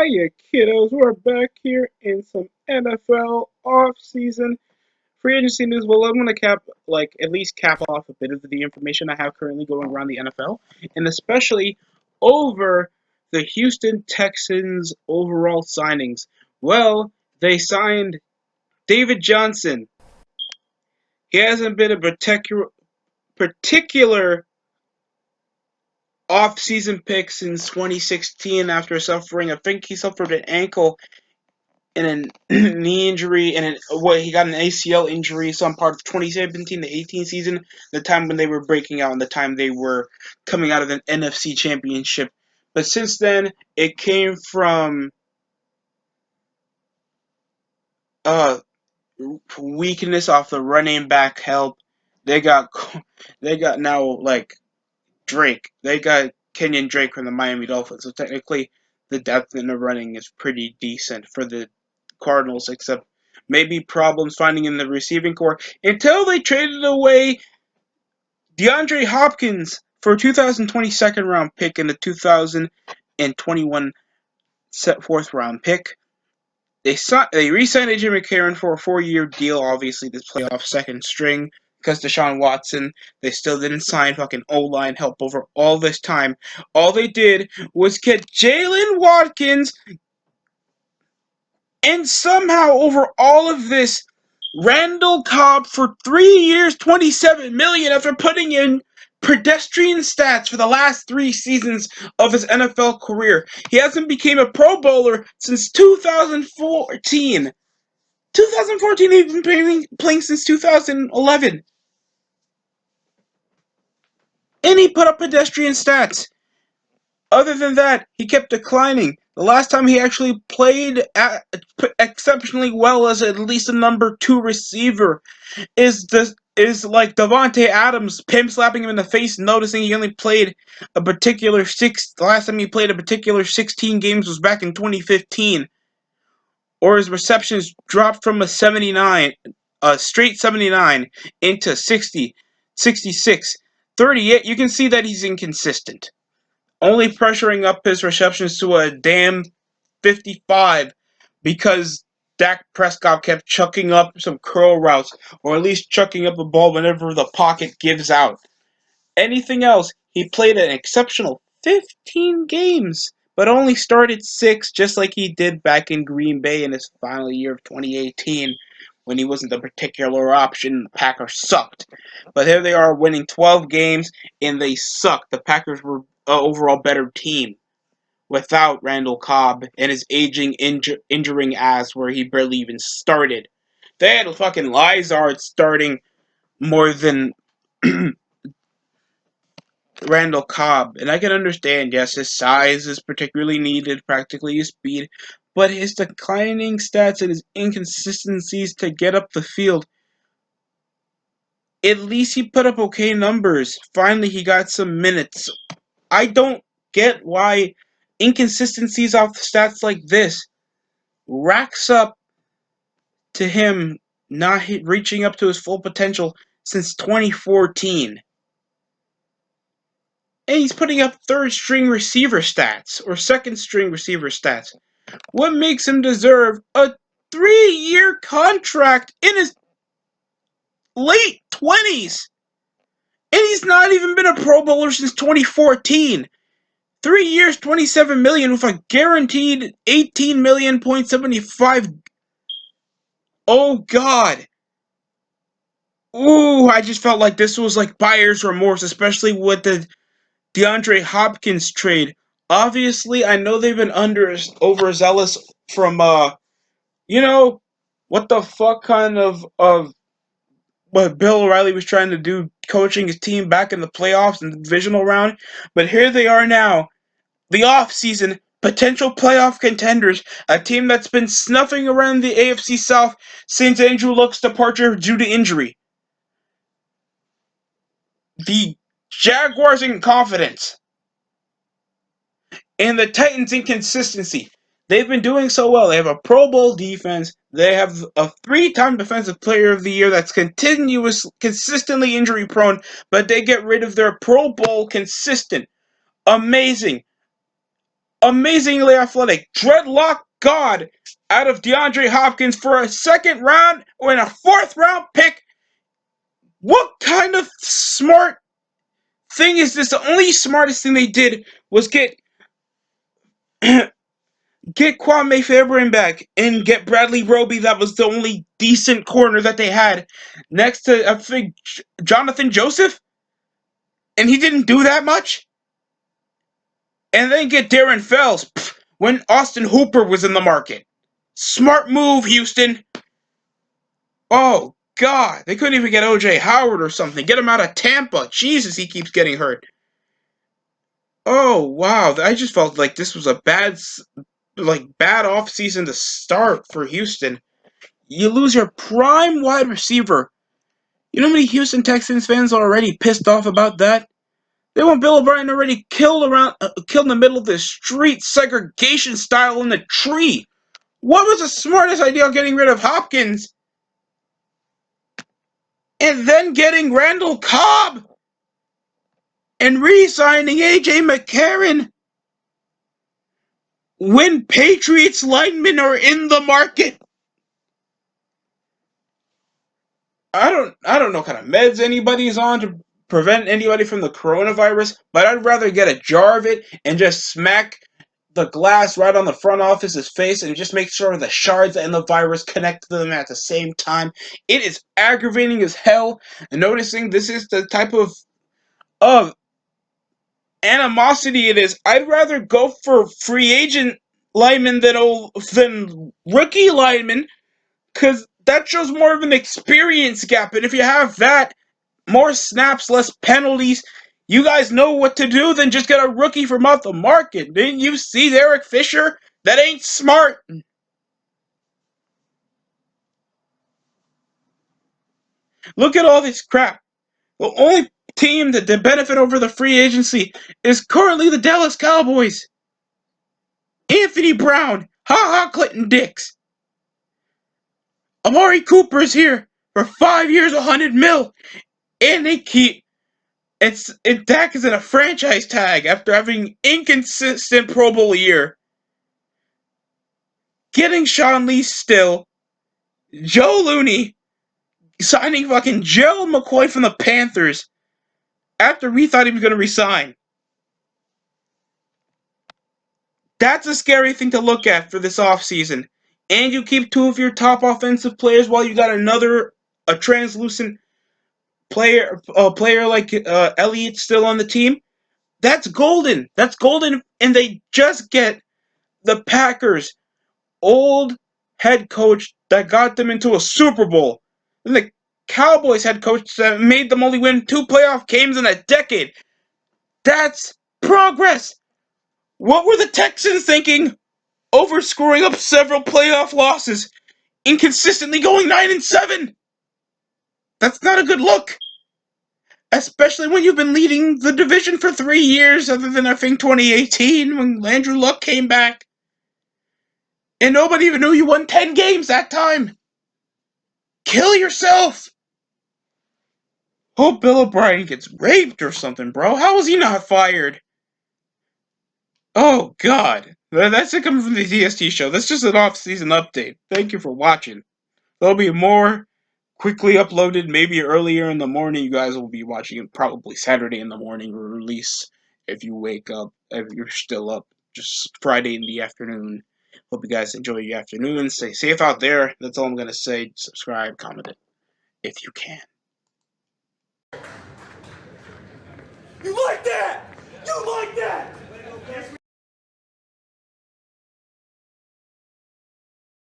Hiya, kiddos. We're back here in some NFL off-season free agency news. Well, I'm gonna at least cap off a bit of the information I have currently going around the NFL, and especially over the Houston Texans overall signings. Well, they signed David Johnson. He hasn't been a particular off-season pick since 2016 after suffering, I think he suffered an ankle and a knee injury, and he got an ACL injury some part of 2017 to 18 season, the time when they were breaking out and the time they were coming out of an NFC championship. But since then, it came from weakness off the running back help. They got now like Drake. They got Kenyon Drake from the Miami Dolphins. So technically, the depth in the running is pretty decent for the Cardinals, except maybe problems finding in the receiving core until they traded away DeAndre Hopkins for a 2020 second round pick and a 2021 fourth round pick. They re-signed AJ McCarron for a 4-year deal, obviously this playoff second string, because Deshaun Watson, they still didn't sign fucking O-line help over all this time. All they did was get Jalen Watkins, and somehow over all of this, Randal Cobb for 3 years, $27 million after putting in pedestrian stats for the last 3 seasons of his NFL career. He hasn't become a Pro Bowler since 2014. 2014, he's been playing since 2011. And he put up pedestrian stats. Other than that, he kept declining. The last time he actually played exceptionally well as at least a number 2 receiver is like Devontae Adams pimp slapping him in the face, noticing he only played the last time he played a particular 16 games was back in 2015. Or his receptions dropped from a straight 79 into 60, 66, 38. You can see that he's inconsistent. Only pressuring up his receptions to a damn 55 because Dak Prescott kept chucking up some curl routes, or at least chucking up the ball whenever the pocket gives out. Anything else, he played an exceptional 15 games, but only started 6, just like he did back in Green Bay in his final year of 2018, when he wasn't the particular option. The Packers sucked. But here they are winning 12 games, and they sucked. The Packers were an overall better team without Randal Cobb and his aging, injuring ass where he barely even started. They had fucking Lizard starting more than Randal Cobb, and I can understand, yes, his size is particularly needed, practically his speed, but his declining stats and his inconsistencies to get up the field, at least he put up okay numbers. Finally, he got some minutes. I don't get why inconsistencies off stats like this racks up to him not reaching up to his full potential since 2014. And he's putting up third-string receiver stats, or second-string receiver stats. What makes him deserve a 3-year contract in his late 20s? And he's not even been a Pro Bowler since 2014. 3 years, $27 million with a guaranteed $18 million point 75. Oh God. Ooh, I just felt like this was like buyer's remorse, especially with the DeAndre Hopkins trade. Obviously, I know they've been overzealous from you know, what the fuck kind of what Bill O'Reilly was trying to do, coaching his team back in the playoffs and the divisional round. But here they are now, the off-season, potential playoff contenders, a team that's been snuffing around the AFC South since Andrew Luck's departure due to injury. The Jaguars in confidence. And the Titans inconsistency. They've been doing so well. They have a Pro Bowl defense. They have a 3-time Defensive Player of the Year that's consistently injury prone, but they get rid of their Pro Bowl consistent, amazing, amazingly athletic dreadlock god out of DeAndre Hopkins for a second round or in a fourth round pick. What kind of smart thing is this? The only smartest thing they did was get Kwame Fairbairn back and get Bradley Roby. That was the only decent corner that they had next to, I think, Jonathan Joseph, and he didn't do that much. And then get Darren Fells when Austin Hooper was in the market. Smart move, Houston. Oh, God. They couldn't even get O.J. Howard or something. Get him out of Tampa. Jesus, he keeps getting hurt. Oh, wow. I just felt like this was a bad offseason to start for Houston. You lose your prime wide receiver. You know how many Houston Texans fans are already pissed off about that? They want Bill O'Brien already killed in the middle of the street, segregation style in the tree. What was the smartest idea of getting rid of Hopkins? And then getting Randal Cobb and re-signing A.J. McCarron when Patriots linemen are in the market. I don't know what kind of meds anybody's on to prevent anybody from the coronavirus, but I'd rather get a jar of it and just smack the glass right on the front office's face and just make sure the shards and the virus connect to them at the same time. It is aggravating as hell. And noticing this is the type of animosity it is. I'd rather go for free agent linemen than rookie linemen, because that shows more of an experience gap. And if you have that, more snaps, less penalties, you guys know what to do, then just get a rookie from off the market. Didn't you see Eric Fisher? That ain't smart. Look at all this crap. The only team that did benefit over the free agency is currently the Dallas Cowboys. Anthony Brown. Ha ha, Clinton Dix. Amari Cooper's here for 5 years, $100 million. And they keep Dak is in a franchise tag after having inconsistent Pro Bowl year. Getting Sean Lee still. Joe Looney signing fucking Gerald McCoy from the Panthers after we thought he was going to resign. That's a scary thing to look at for this offseason. And you keep two of your top offensive players while you got a translucent player like Elliott still on the team. That's golden. That's golden. And they just get the Packers' old head coach that got them into a Super Bowl. And the Cowboys head coach that made them only win 2 playoff games in a decade. That's progress. What were the Texans thinking over screwing up several playoff losses and consistently going 9-7? That's not a good look. Especially when you've been leading the division for 3 years, other than I think 2018 when Andrew Luck came back. And nobody even knew you won 10 games that time. Kill yourself. Hope Bill O'Brien gets raped or something, bro. How was he not fired? Oh, God. That's it coming from the DST show. That's just an off-season update. Thank you for watching. There'll be more quickly uploaded, maybe earlier in the morning. You guys will be watching it probably Saturday in the morning release if you wake up, if you're still up, just Friday in the afternoon. Hope you guys enjoy your afternoon. Stay safe out there. That's all I'm going to say. Subscribe, comment it if you can. You like that?